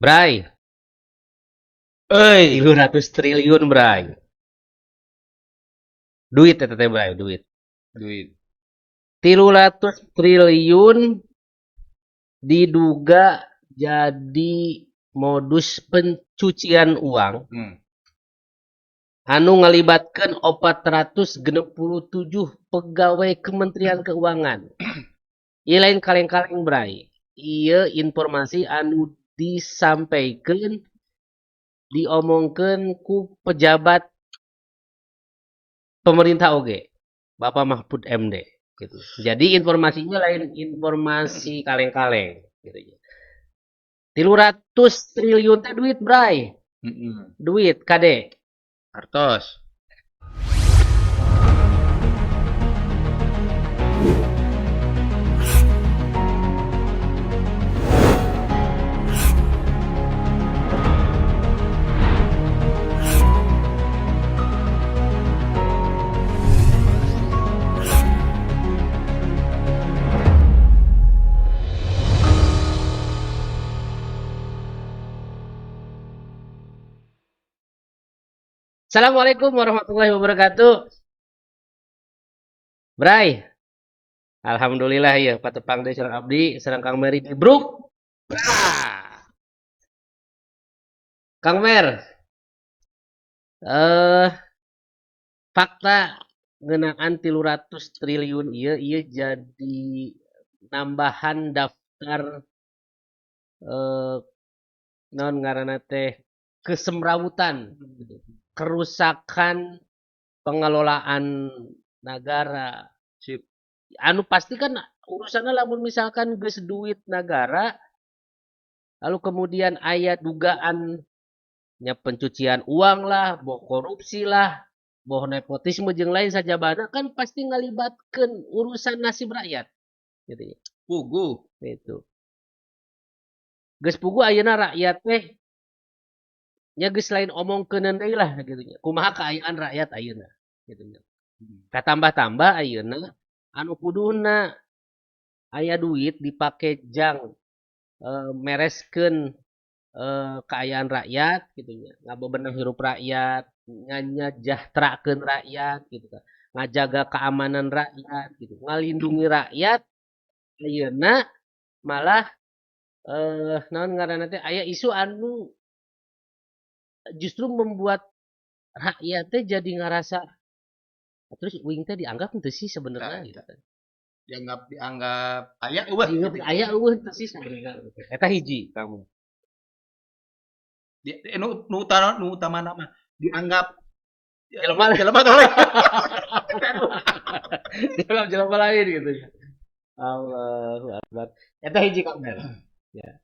Bray, 300 triliun, Bray. Duit eta teh, Bray, duit. 300 triliun diduga jadi modus pencucian uang anu ngalibatkeun 467 pegawai Kementerian Keuangan. Ieu lain kaleng-kaleng, Bray. Ieu informasi anu disampaikan diomongkeun ku pejabat pemerintah oge, Bapak Mahfud MD gitu. Jadi informasinya lain informasi kaleng-kaleng gitu. 300 triliun teh duit, Bray. Duit kade. Artos. Assalamualaikum warahmatullahi wabarakatuh. Bray. Alhamdulillah ya, patepang deui sareng abdi, sareng Kang Meri di Bruk. Kang Mer. Fakta ngeunaan 300 triliun ieu jadi nambahan daftar naon ngaranna teh kesemrawutan, kerusakan pengelolaan negara. Anu pasti kan urusanna lamun misalkan geus duit negara lalu kemudian aya dugaan nya pencucian uang lah, boh korupsi lah, boh nepotisme jeung lain sajabana kan pasti ngalibatkeun urusan nasib rakyat. Gitu ya. Pugu. Itu. Geus pugu ayeuna rakyat teh nya geus lain omongkeuneun deui lah gitu nya. Kumaha kaayaan rakyat ayeuna gitu nya. Katambah-tambah ayeuna anu kuduna aya duit dipake jang mereskeun keayaan rakyat gitu nya. Ngabebenah hirup rakyat, nyajahterakeun rakyat gitu kan. Ngajaga keamanan rakyat gitu. Ngalindungi rakyat ayeuna malah naon ngaranna teh aya isu anu justru membuat rakyat teh jadi ngarasa terus uing teh dianggap henteu sih sebenarnya gitu kan. Dianggap aya eueuh. Dianggap aya eueuh henteu sih sebenarnya. Eta hiji kamu. Nu utamana mah dianggap Jelema toleh. jelema lain gitu ya. Allahu Akbar. Eta hiji kamer. Ya.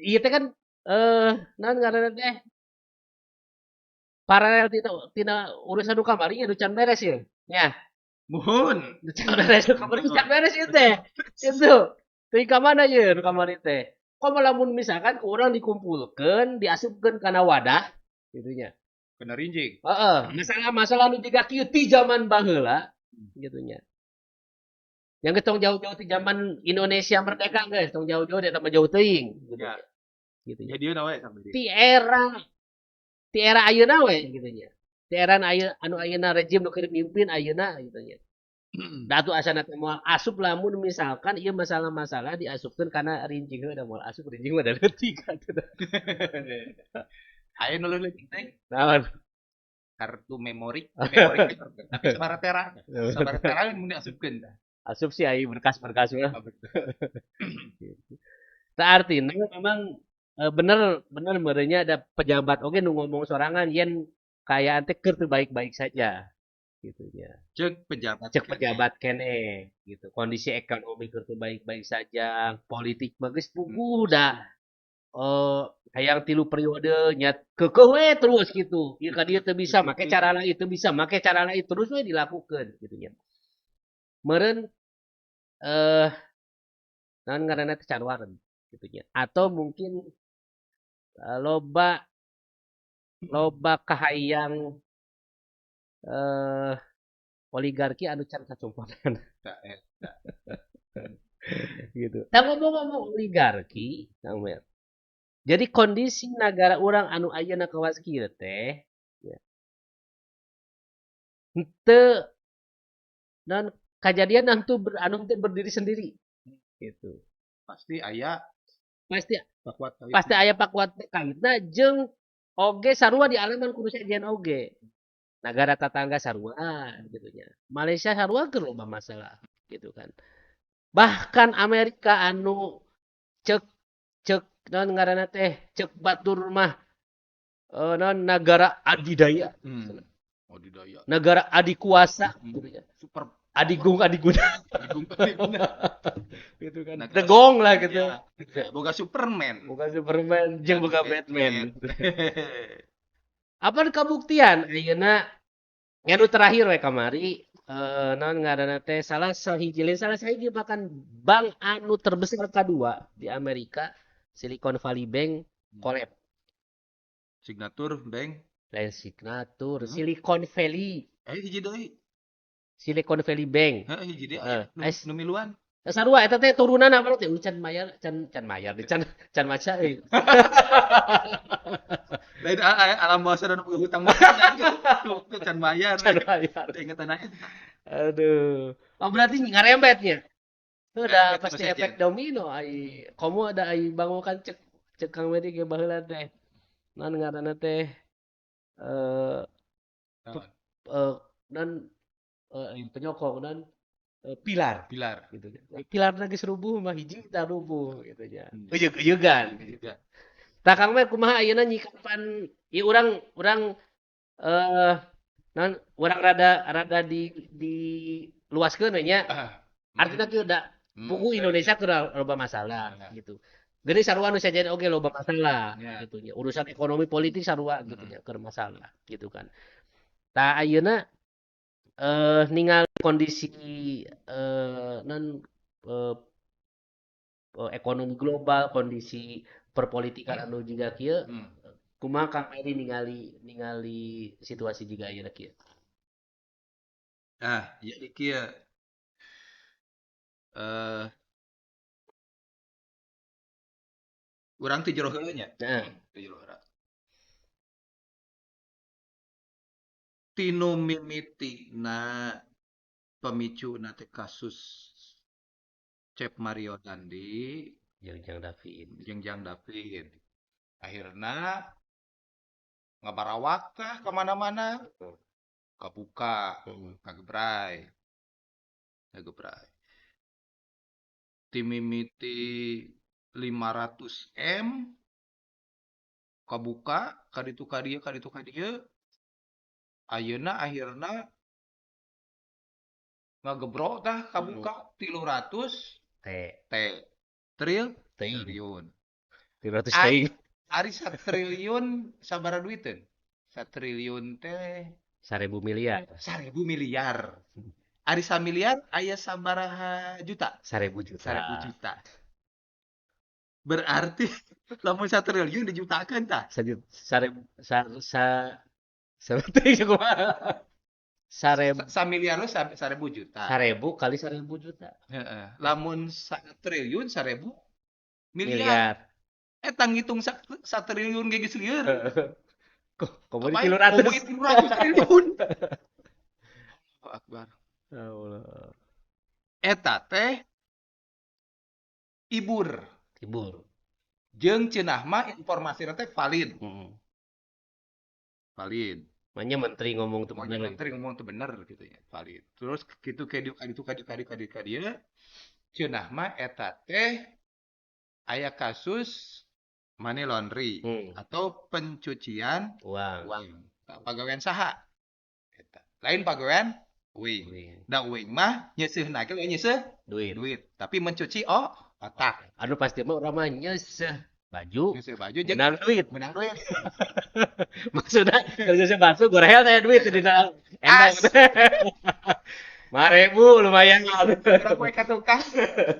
Ieu teh kan naon ngaranna teh paralel tina urusan nu kamari anu can beres ieu. Nya. Muhun. Nu can beres nu kamari can beres ieu teh. Itu. Teuing ka mana ieu nu kamari teh? Komo lamun misalkan urang dikumpulkeun, diasupkeun kana wadah gitu nya. Kena rinjing. Heeh, masalah nu jiga kieu ti zaman baheula gitu nya. Yang tong jauh-jauh ti zaman Indonesia merdeka geus, tong jauh-jauh eta mah jauh teuing gitu. Ya. Gitu nya. Jadi nawe sampai Ti era ayeuna we gitu nya. Ti era anu ayeuna rejim nu keur mimpin ayeuna gitu nya. Da atuh asana teh moal asup lamun misalkan ieu masalah-masalah diasupkeun kana rinjing heuh moal asup rinjing mah da leutik atuh. aya nu leutik teh Naon? kartu memori tapi sabaraha tera mun diasupkeun tah. Asup sih aya berkas-berkas mah. Tah artina memang bener merenya ada pejabat oge nu ngomong sorangan yen kaayaan teh keur teu baik-baik saja gitu nya. Cek pejabat kene gitu. Kondisi ekonomi keur teu baik-baik saja, politik mah geus puguh da hayang 3 periode nya keukeuh we terus gitu. Ieu ka dieu teu bisa, make cara lain teu bisa, make cara lain terus we dilakukeun gitu nya. Meureun naon ngaranna teh caruareun gitu nya. Atau mungkin loba kahayang oligarki anu can kacomponan. Gitu. Nah ngomong-ngomong oligarki, Kang Mer. Jadi kondisi negara orang anu ayeuna kawas kieu teh ya, henteu dan kejadian anu teu berdiri sendiri gitu. Pasti aya Pasti bakuat kawit. pasti aya pakuat kaitna jeung oge sarua dialaman kudu sajian oge. Negara tetangga sarua gitu nya. Malaysia sarua keur loba masalah gitu kan. Bahkan Amerika anu cek cek naon ngaranna teh cek batur mah naon negara adidaya, Oh di daya. negara adikuasa gitu ya. Super Adigung adiguna Agung gitu kan. Negara- Tegong lah gitu. Ya, boga Superman. Bukan Superman jeung boga Batman. Apa kabuktian ayeuna anu terakhir we kamari naon ngaranna teh salah sahiji bahkan bank anu terbesar kedua di Amerika Silicon Valley Bank collab. Signature Bank. Lain Signature, Silicon Valley, Hiji deui. Silicon Valley Bank. Hiji deui. Es- Nu miluan. Sarua eta teh turunanna apa teh can mayar can maca euy. Lain alam bawah dan hutang can bayar. Can mayar. Ingetan aja. Aduh. Oh berarti ngarembetnya. Itu udah Ngarembet pasti terus efek aja. domino ai. Komo ada ai bangun kan cek Kang Medi ge baheula teh. Naon ngaranna teh eh dan penyokong dan pilar Pilar. gitu kan. Pilar lagi serubuh mah hiji kita rubuh gitu ya. Euyeugan gitu. Tah Kang Medi kumaha ayeuna nyikapan ieu urang non urang rada di luaskeun nya. Artinya kieu da buku Indonesia keur loba masalah gitu. Gede sarua nu sajen oge loba masalah gitu nya. Urusan ekonomi politik sarua gitu nya keur masalah gitu kan. Tah ayeuna ningali kondisi non ekonomi global, kondisi perpolitikan anu jiga kieu, kumaha Kang Edi ningali situasi jiga ayeuna kieu? Jadi kieu urang teh jero heula nya. Heeh. Jero heula. Tinu mimitina pemicu teh kasus Cep Mario Dandi Jeung David. jeung Jang David. Akhirna ngabarawak kah kemana-mana, kabuka, kagebrai. Timimiti 500M kabuka kaditu kadieu ayeuna akhirna ngagebrok tah kabuka 300 triliun. 300 teuing. Ari 1 triliun sabaraha duiteun? 1 triliun teh 1000 miliar. 1000 miliar. Ari 1 miliar aya sabaraha juta? 1000 juta. 1000 juta. Berarti lamun 1 triliun dijutakeun tah? 1000 kumaha? 1000 Miliar lu 1000 juta. 1000 kali 1000 juta. Heeh. Lamun 1 triliun 1000 miliar. Miliar. Eta ngitung 1 triliun ge geus lieur. Komo di 300. 300 triliun. Allahu Akbar. Allah. Eta teh ibur. Jeung ceunah mah informasina teh valid. Valid. Makanya menteri ngomong tuh bener. Menteri ngomong tuh bener gitu ya, valid. Terus gitu kadieu ceunah mah eta teh aya kasus money laundry atau pencucian uang. Pagawean saha? Eta. Lain pagawean uing. Da uing mah nyeuseuhna ge nyeuseuh duit. Tapi mencuci otak. Anu pasti mah urang mah nyeuseuh baju. Nyeuseuh baju jeung Menang duit. Maksudnya Maksudnya basuh gorehel teh duit di dalam endang. 5.000 lumayan. Urang poe ka tukang.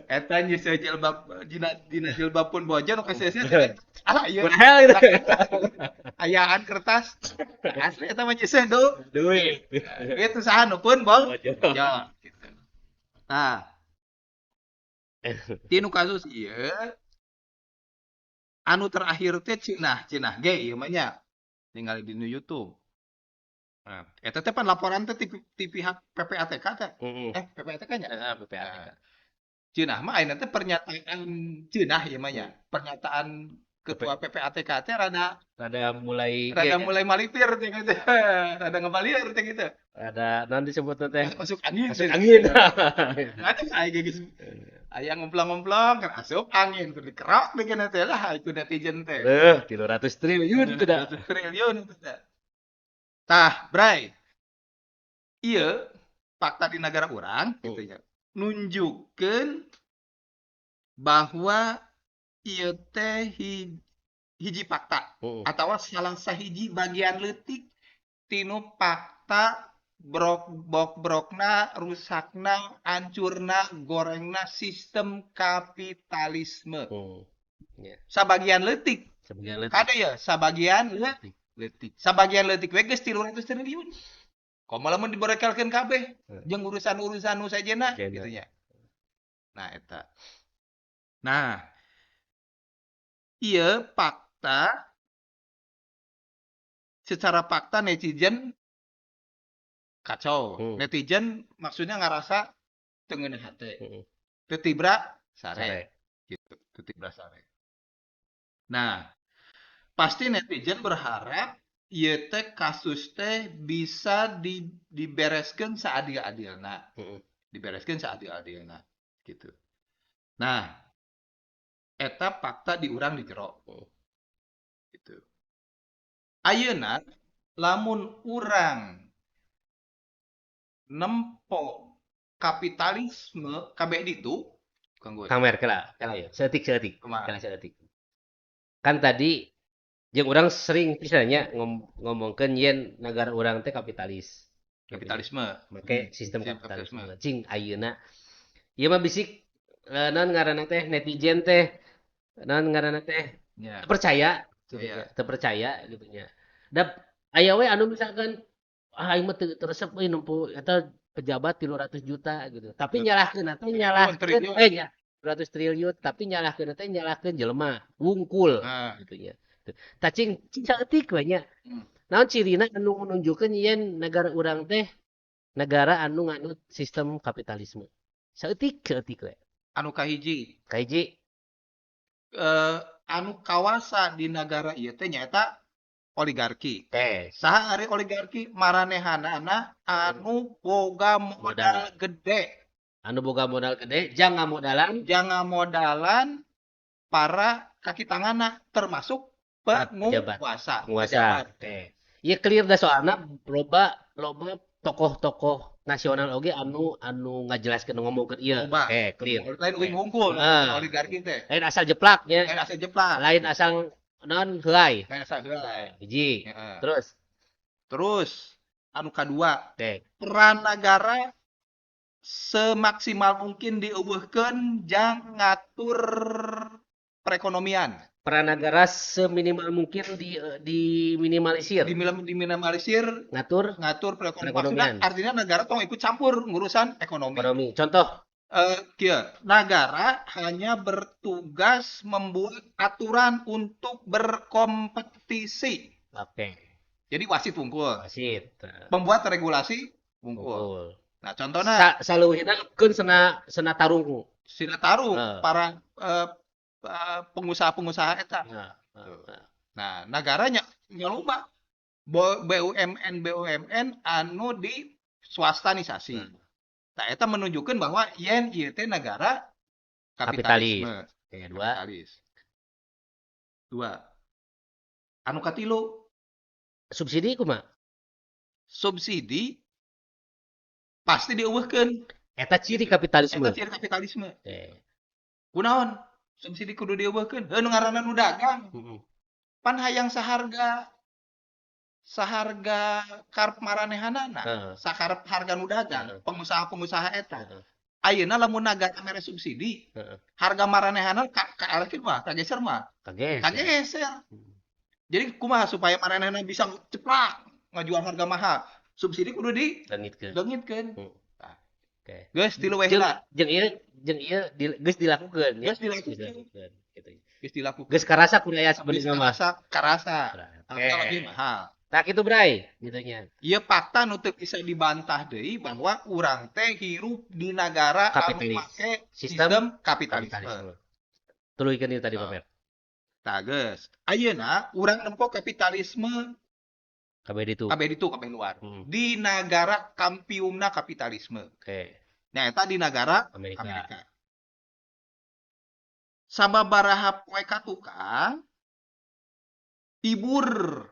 Eta nyeuseuh jilbab dina jilbab pun boja nu kaseuseut. Ieu Gorehel gitu. ayaan kertas. Asli eta mah nyeuseuh Duit. Itu saha nu pun boja. Gitu. Nah, Tinu kasus ieu anu terakhir teh cenah ge ieu mah nya ningali di YouTube. Nah, eta teh pan laporan teh ti pihak PPATK teh. PPATK nya. PPATK. Nah, cenah mah ayeuna teh pernyataan cenah ieu mah nya. Pernyataan ketua PPATK teh rada mulai malipir teh gitu. Rada ngebalieur teh gitu. Ada non disebut teh Masuk angin. masuk angin. Atuh aya geus aya ngomplong-ngomplong kan asup angin kudu dikerok deh kana teh lah itu netizen teh. 300 triliun itu dah. 300 triliun itu teh. Tah, Bray. Ieu fakta di negara urang gitu ya. Nunjukkeun bahwa ieu teh hiji fakta atau salah sahiji bagian leutik tinu fakta brokna rusakna hancurna gorengna sistem kapitalisme. Sabagian leutik. Kada ya sabagian leutik. Sabagian leutik we geus 300 triliun. Komo lamun diberekelkeun kabeh jeung urusan-urusan nu sajena gitu nya. Nah eta. Nah, ieu fakta secara fakta netizen kacau. Netizen maksudnya ngarasa teu ngeunah hate. Teu tibra sare. Gitu, teu tibra sare. Nah, pasti netizen berharap ieu teh kasus teh bisa dibereskeun saadil-adilna. Dibereskeun saadil-adilna gitu. Nah, eta fakta di urang di jero. Gitu. Ayeuna lamun urang nempo kapitalisme kabeh ditu Kang Mer kela ya. Seetik. Kumaha? Kela seetik. Kan tadi jeung urang sering pisannya ngomongkeun yen negara urang teh kapitalis. Kapitalisme. Make sistem kapitalisme. Cing ayeuna ieu mah bisik naon ngaranna teh netizen teh naon ngaranna teh percaya gitu nya. Da aya we anu misalkan aing mah teu resep euy nempo eta pejabat 300 juta gitu. Tapi nyalahkeun teh nyalahkeun 200 triliun tapi nyalahkeun teh nyalahkeun jelema wungkul gitu nya. Tacing saeutik we nya. Naon cirina anu nunjukkeun yen negara urang teh negara anu nganut sistem kapitalisme. Saeutik we. Anu kahiji anu kawasa di negara ieu teh nyaeta oligarki. Saha ari oligarki? Maranehanana anu boga modal gede. Anu boga modal gede jangan modalan para kaki tanganna termasuk penguasa. Ieu clear da soalna loba tokoh-tokoh nasional oge anu ngajelaskeun ngomongkeun ieu. Clear. Lain uing hungkul oligarki teh. Lain asal jeplak nya. Lain asal non heulai. Hiji. Terus anu kadua, peran negara semaksimal mungkin dieuweuhkeun jang ngatur perekonomian. Peran negara seminimal mungkin diminimalisir. Diminimalisir ngatur perekonomian. Artinya negara tong ikut campur ngurusan ekonomi. Contoh negara hanya bertugas membuat aturan untuk berkompetisi. Jadi wasit unggul. Pembuat regulasi unggul. Nah, contohnya saluhina keun sena tarung. Para pengusaha-pengusaha eta. Nah, negaranya nyoba BUMN anu di swastanisasi. Nah, eta menunjukkan bahwa yen ieu teh negara kapitalisme. Dua. Anu katilu subsidi kumaha? Subsidi pasti dieuweuhkeun. Eta ciri kapitalisme. Kunaon? Subsidi kudu dieuweuhkeun. Heuh nu ngaranna nu dagang. Pan hayang saharga karep maranehanana. Sakarep harga nu dagang. Pengusaha-pengusaha eta. Ayeuna lamun negara mere subsidi, harga maranehanana kaelekeun mah, kageser mah. Kageser. Jadi kumaha supaya maranehanana bisa ceplak ngajual harga mahal? Subsidi kudu dileungitkeun. Oke. Geus tilu we Jeung heula. jeung ieu geus dilakukeun ya. Geus dilakukeun. Gitu. Geus dilakukeun. Geus karasa kudu aya Geus sebenarnya mah. karasa. Oke. Tapi lagi mahal. Tak itu Bray, gitunya. Ieu fakta nu teu bisa dibantah deui bahwa urang teh hirup di negara anu make sistem kapitalisme. Tuluikeun ieu tadi Pamer. Tah geus. Ayeuna urang nempo kapitalisme Kabeh ditu. kabeh luar. Di negara kampiumna kapitalisme. Oke. Nah, eta di negara Amerika. Sababaraha poe katukang tibur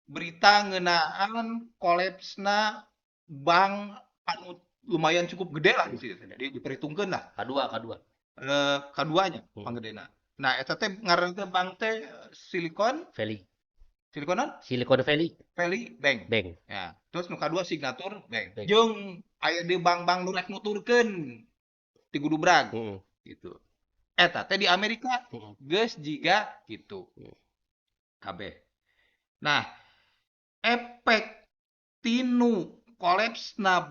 berita ngeunaan kolapsna bank anu lumayan cukup gede lah di situ. Jadi diperhitungkeun lah. Kaduanya panggedena. Nah, eta teh ngaranna teh bank teh Silicon Valley. Silicon Valley Bank. Ya. Terus nu kadua Signature Bank. Jeung aya di bank-bank nu rek nuturkeun ti Gudubrag. Gitu. Eta teh di Amerika geus jiga gitu. Kabeh. Nah, efek tinu kolapsna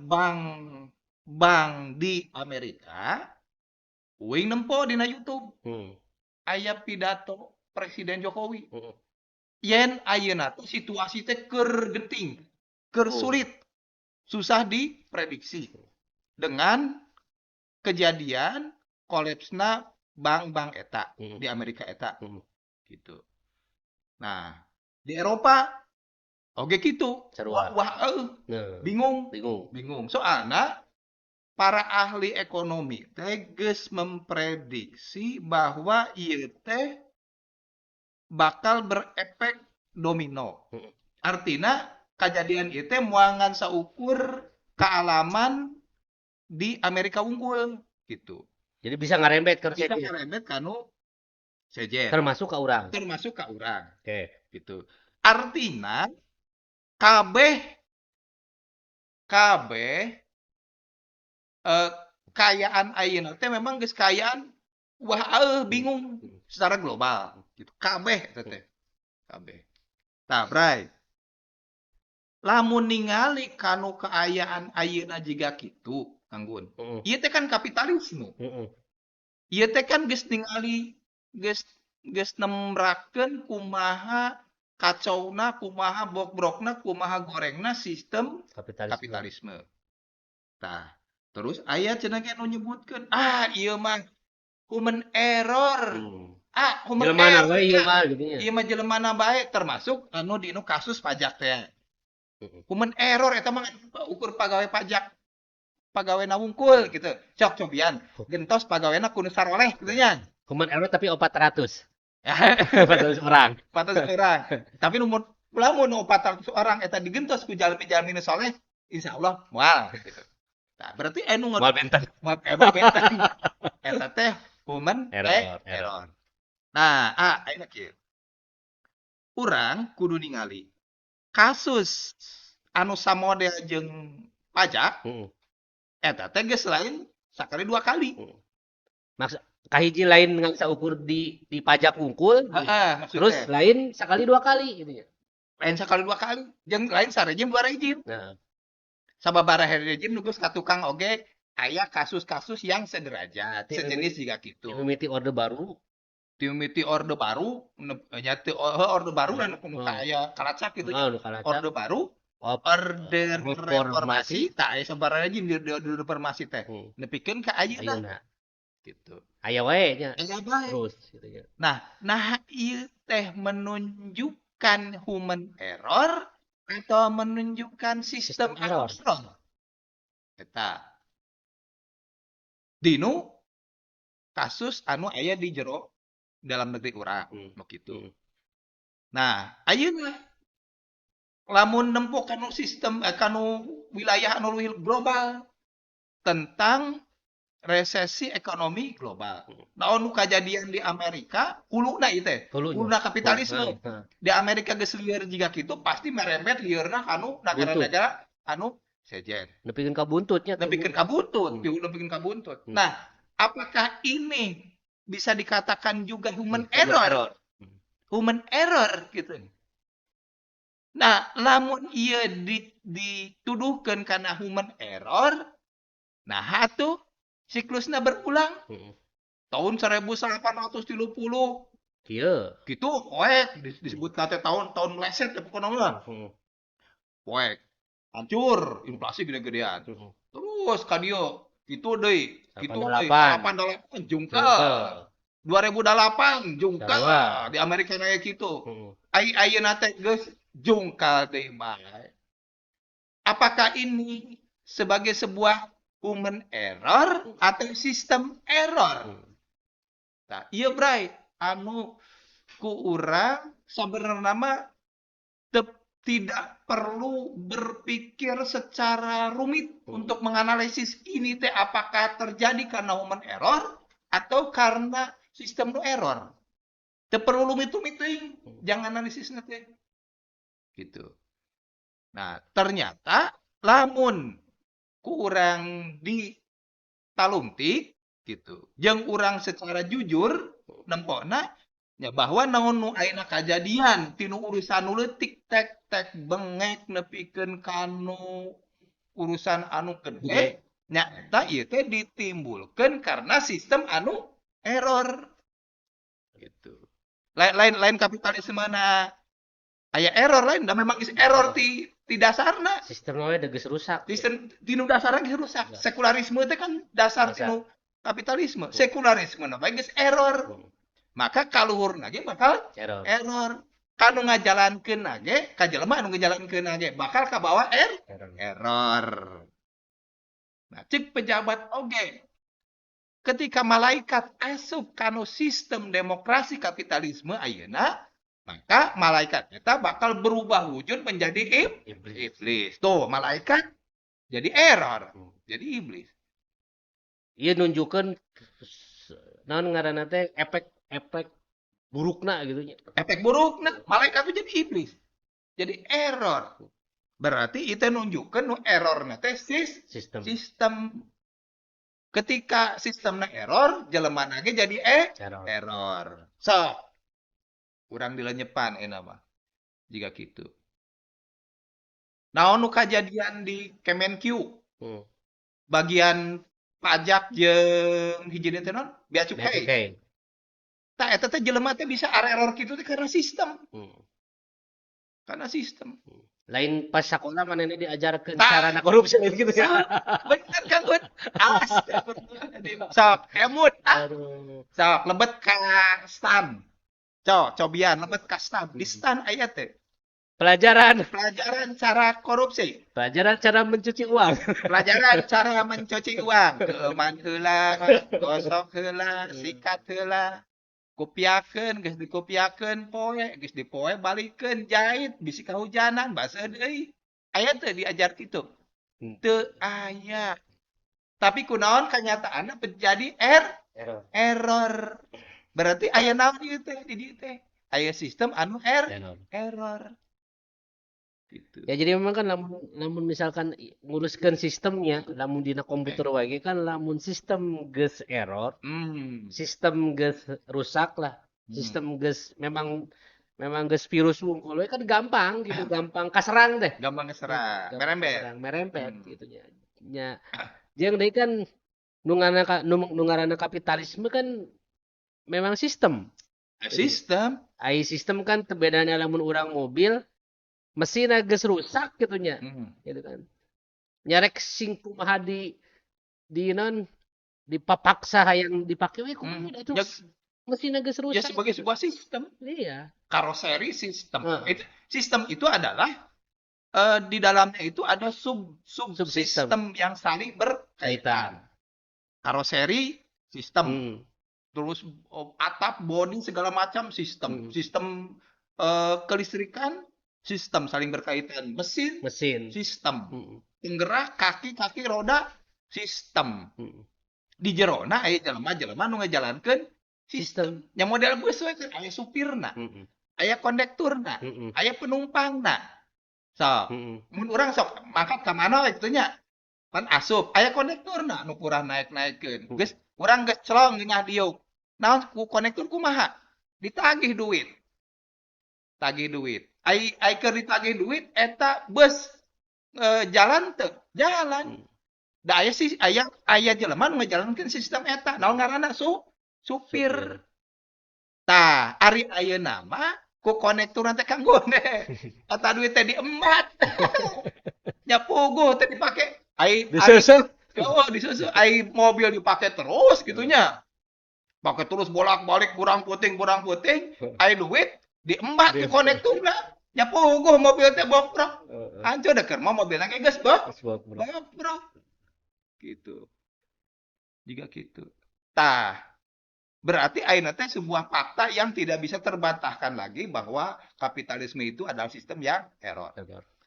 bank di Amerika uing nempo dina YouTube. Aya pidato Presiden Jokowi. Yen ayeuna teh situasi teh keur genting, keur sulit, susah diprediksi dengan kejadian kolapsna bank-bank eta di Amerika eta gitu. Nah, di Eropa oge kitu. Wah, bingung. Soalna para ahli ekonomi teh geus memprediksi bahwa ieu teh bakal berefek domino. Artinya kejadian itu muangan saukur kealaman di Amerika Unggul gitu. Jadi bisa ngarembet ke Bisa ngarembet kanu sejen. Termasuk ka urang. Oke. Gitu. Artinya kabeh kayaan ayeuna teh memang geus kayaan bingung secara global gitu. Kabeh eta teh. Tah, Bray. Lamun ningali kanu keayaan ayeuna jiga kitu, Kanggun. Ieu teh kan kapitalisme. Ieu teh kan geus ningali geus nembrakeun kumaha kacauna, kumaha bobrokna, kumaha gorengna sistem kapitalisme. Tah, terus aya cenah ge nu nyebutkeun, ieu mah human error. Human error. Ieu mah jelemana bae termasuk anu dinu kasus pajak teh. Human error eta mah ukur pagawe pajak pagawena wungkul gitu. Cok cobian gentos pagawena kudu saroleh kitu nya. Human error tapi 400. 400 orang. Tapi lamun 400 orang eta digentos ku jalmi-jalmi nu saleh, insyaallah moal gitu. Nah, berarti anu moal benten. Eta teh human error. Nah, ayeuna kieu. Urang kudu ningali kasus anu samodel jeung pajak eta teh geus lain sakali 2 kali. Maksud kahiji lain ngan saukur di pajak unggul, terus lain sakali 2 kali gitu ya. Lain sakali 2 kali, jeung lain sarejim 2 rejim. Nah, sababaraha rejim nu geus katukang oge aya kasus-kasus yang sederajat, sejenis juga gitu. Mimiti orde baru nyati orde baru dan aya kalacak gitu nya. Orde baru, orde reformasi, tak aya sabaraha rejim di reformasi teh. Nepikeun ka ayeuna. Gitu. Aya wae nya. Terus gitu ya. Nah ieu teh menunjukkan human error atau menunjukkan sistem error. Eta. Dinu kasus anu aya di jero dalam negeri urang begitu. Nah, ayeuna lamun nempo kanu sistem kanu wilayah anu global tentang resesi ekonomi global. Naon nu kajadian di Amerika, huluna ieu teh. Huluna kapitalisme. Di Amerika geus lieur jiga kitu pasti merembet liurna anu negara-negara anu sejen. Nepikeun ka buntutnya. Nepikeun ka buntut. Nah, apakah ini bisa dikatakan juga human error? Human error gitu. Nah, lamun ieu dituduhkeun kana human error, Nah, atuh siklusnya berulang Heeh. tahun 1830 Kieu. gitu poek disebut nate tahun meleset ya pokoknya mah Heeh. poek hancur inflasi gede-gedean Heeh. terus kadio gitu deui 88. 88 jungkel Jungkel. 2008 jungkel Sarua. di Amerika kayak gitu Heeh. ayeuna teh geus jungkel deui mah apakah ini sebagai sebuah human error atau sistem error Heeh. nah iya bray anu ku urang sebenarnya mah tidak perlu berpikir secara rumit Heeh. untuk menganalisis ini teh apakah terjadi karena human error atau karena sistem no error. Teu perlu rumit-rumit teuing, jangan analisisnya teh. Gitu. Nah, ternyata lamun ku urang di talungtik gitu. Jeung urang secara jujur nempona ya bahwa naon nu ayeuna kajadian tinu urusan nu leutik tek tek bengek nepikeun kanu urusan anu Gede. gede nyata ieu teh ditimbulkeun karena sistem anu error gitu. Lain kapitalisme na aya error lain da memang is error ti dasarna. Sistem we geus rusak. Sistem tinu dasarna geus rusak. Sekularisme teh kan dasar tinu kapitalisme. Sekularisme na bae geus error. Maka kaluhurna ge bakal Error. error. Kanu ngajalankeun ge ka jelema anu ngajalankeun ge bakal kabawa Error. error. Nah, cek pejabat oge. Ketika malaikat asup kanu sistem demokrasi kapitalisme ayeuna, maka malaikat eta bakal berubah wujud menjadi iblis. Tuh, malaikat jadi error, jadi iblis. Ieu nunjukkeun naon ngaranna teh efek burukna gitu nya. Efek burukna, malaikat itu jadi iblis. Jadi error. Berarti itu nunjukkan nu errorna teh sistem. Ketika sistemnya error, jelemana ge jadi error. So, kurang dilenyepan mah. Jika gitu. Naon nu kajadian di Kemenq? Bagian pajak jeung hiji teh naon? Bea cukai. Tah eta teh jelema teh bisa error kitu teh karena sistem. Karena sistem. Lain pas sekolah manehna diajarkeun cara korupsi gitu ya. Bener Kang Ud. Awas. Sok, emut. Sok, lebet ka stan. Cobian lebet ka stan. Di stan aya teh. Pelajaran cara korupsi. Pelajaran cara mencuci uang. Pelajaran cara mencuci uang. Keuman heula, gosok heula, sikat heula. Kopiakeun geus dikopiakeun poe, geus dipoe balikeun jahit bisi kahujanan basa deui. Aya teu diajar kitu? Teu aya. Tapi kunaon kanyataanna terjadi error. Berarti aya naon ieu teh di dieu teh? Aya sistem anu error. Gitu. Ya jadi memang kan lamun misalkan nguruskan sistemnya, lamun dina komputer wae kan lamun sistem geus error, sistem geus rusak lah, sistem geus memang geus virus wungkul we kan gampang gitu, gampang kaserang teh. Gampang kaserang, merempet gitu nya. Nya jeung deui kan nu ngaranna kapitalisme kan memang sistem. Sistem. Ai sistem kan bedanya lamun urang mobil mesin geus rusak gitu nya. Gitu kan. Nyarek sing kumaha non dipapaksa hayang dipake we kumaha itu mesin geus rusak. Ya sebagai sebuah sistem. Iya. Karoseri sistem. Sistem itu adalah di dalamnya itu ada subsistem yang saling berkaitan. Karoseri sistem. Terus atap, bodi segala macam sistem. Sistem kelistrikan sistem saling berkaitan. Mesin sistem. Penggerak kaki roda sistem. Di jerona aya jelema nu ngajalankeun sistem. Yang model bus we kan aya supirna. Aya kondekturna. Aya penumpangna. So, mun urang sok mangkat ka mana kitu nya. Kan asup aya kondekturna nu kurang naik-naikeun. Geus urang geus celong ngeunah diuk. Naon ku konektor kumaha? Ditagih duit. Tagih duit. Ai keur ditagih duit eta bus jalan teu? Jalan. Da aya sih aya jelema nu ngajalankeun sistem eta. Naon ngaranna? Supir. Supir. Tah, ari ayeuna mah ku konektor teh kanggone. Eta duit teh diembat. Nya puguh teh dipake. Ari Disusuk. oh disusu ai mobil dipake terus gitunya. Pakai terus bolak-balik kurang puting, ai duit diembat ke konektorna. Nya puguh mobil teh bobrok. Hancur deh keur mah mobilna ge geus bobrok. Gitu. Jika gitu. Tah, berarti ayeuna teh sebuah fakta yang tidak bisa terbantahkan lagi bahwa kapitalisme itu adalah sistem yang error.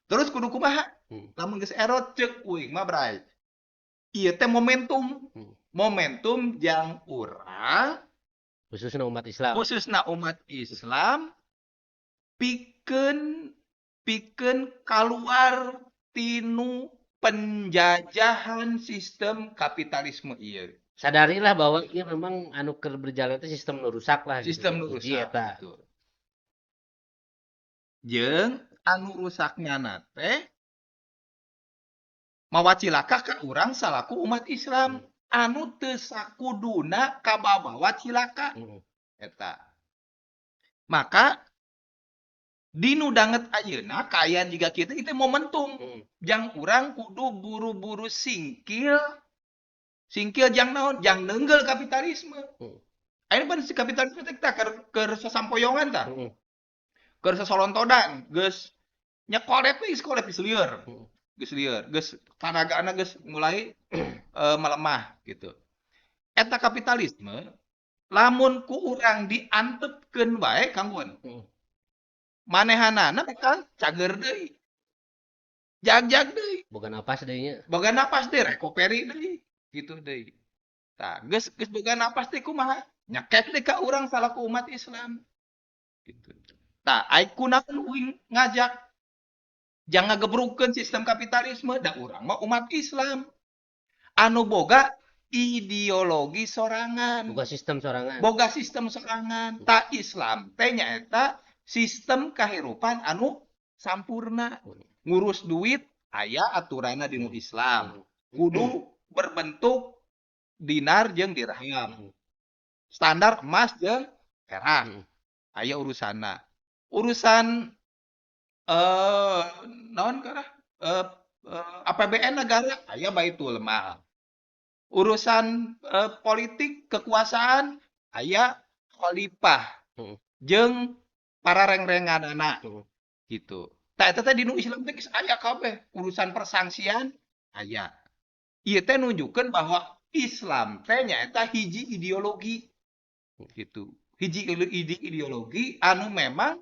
Terus kudu kumaha? Lamun geus error ceuk uing mah bray. Ieu teh momentum. Momentum yang urang Khususnya umat Islam pikeun keluar tinu penjajahan sistem kapitalisme ieu. Sadarilah bahwa ini memang anu keur berjalan itu sistem nu rusak lah. Sistem nu rusak. Gitu. Jeung anu rusaknya teh mawa cilaka ka urang salaku umat Islam anu teu sakuduna kababawa cilaka. Eta. Maka dinu danget ayeuna kaayaan jiga kitu itu momentum. Jang urang kudu buru-buru singkil jang naon? Jang neunggel kapitalisme. Ayeuna pan si kapitalisme teh keur sasampoyongan tah. Keur sasolontodan, geus nyekolep geus lieur. Geus tanagaana geus mulai melemah gitu. Eta kapitalisme lamun ku urang diantepkeun bae kanggoan. Manehanana bakal cager deui. Jag deui. Boga napas deui nya. Boga napas deui, recovery deui. Gitu deui. Tah, geus boga napas teh kumaha? Nyakek deui ka urang salaku umat Islam. Gitu. Tah, ai kunaon uing ngajak jangan ngegebrukeun sistem kapitalisme da urang mah umat Islam. Anu boga ideologi sorangan. Boga sistem sorangan. Ta Islam teh nyaeta sistem kahirupan anu sampurna. Ngurus duit aya aturanna dinu Islam. Kudu berbentuk dinar jeung dirham. Standar emas jeung perak. Aya urusanna. Urusan naon karah? APBN negara aya Baitul Mal. Urusan politik kekuasaan aya khalifah jeung para reng-renganana gitu. Tah eta teh dinu Islam teh aya kabeh. Urusan persangsian aya. Ieu teh nunjukkeun bahwa Islam teh nyaeta hiji ideologi gitu. Hiji ideologi anu memang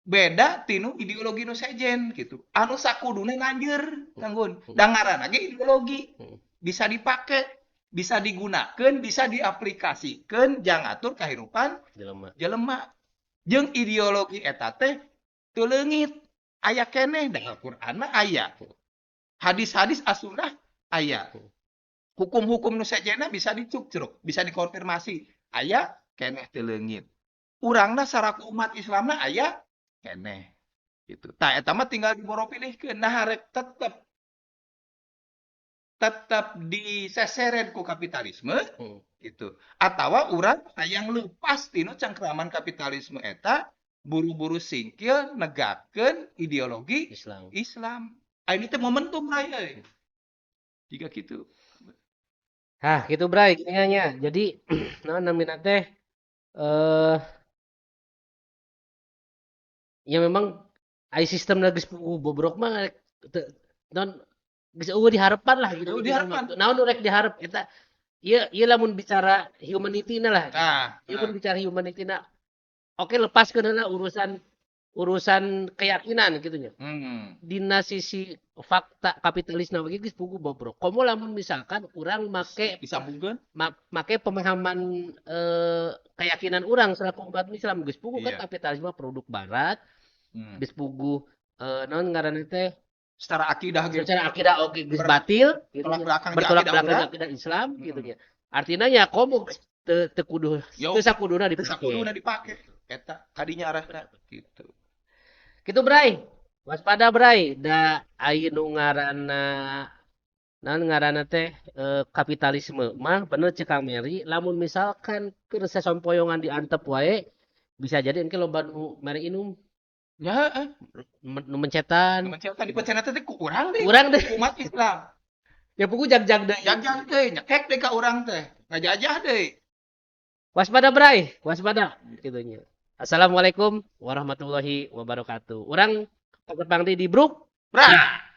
beda tinu ideologi nu sejen gitu. Anu sakuduna nanjeur kanggoon. Da ngaranna ge ideologi. Bisa dipake, bisa digunakan, bisa diaplikasikeun jang atur kahirupan jelema. Jeung ideologi eta teh teu leungit. Aya keneh da Al-Qur'an mah aya. Hadis-hadis as-sunnah aya. Hukum-hukum nu sejenna bisa dicukcruk, bisa dikonfirmasi. Aya keneh teu leungit. Urangna saraku umat Islamna aya keneh. Gitu. Tah eta mah tinggal diboro pilihkeun. Nah rek tetap diseseren ku kapitalisme gitu. Atawa urang hayang leupas tinu cangkraman kapitalisme eta buru-buru singkil negakeun ideologi Islam. Ini teh momentum raya. Jika gitu. Hah, gitu bray nya. Jadi naon namina teh ya memang ai sistem geus bobrok mah non geus eueuh diharepan lah gitu. Naon nu rek diharep eta ieu lamun bicara humanity-na lah. Ieu bicara humanity-na. Oke, lepaskeun heula urusan keyakinan gitu nya. Dina sisi fakta kapitalisme ge geus puguh bobrok. Komo lamun misalkan urang make disambungkeun make pemahaman keyakinan urang selaku umat Islam geus puguh kan kapitalisme produk barat. Geus puguh naon ngaranna teh secara akidah oke geus batil gitu. Bertolak belakang akidah Islam gitu nya. Artinya nya komo teu kudu teu sakuduna dipake. Eta kadinya arahna gitu. Kitu bray. Waspada bray da aya nu ngaranna Nah ngaranna teh kapitalisme mah bener cek Kang Mary lamun misalkan keur sasompoyongan diantep wae bisa jadi engke loba nu mere inum Ya, nu mencetan mencetak di pecenat teh ku urang deh, urang deh umat Islam. ya pugu jag-jag deui Jangan deh, nyekek deh ka urang teh. Ngajajah deh. waspada bray waspada gitunya. Assalamualaikum warahmatullahi wabarakatuh urang Pak Pangdi di Bruk Bra.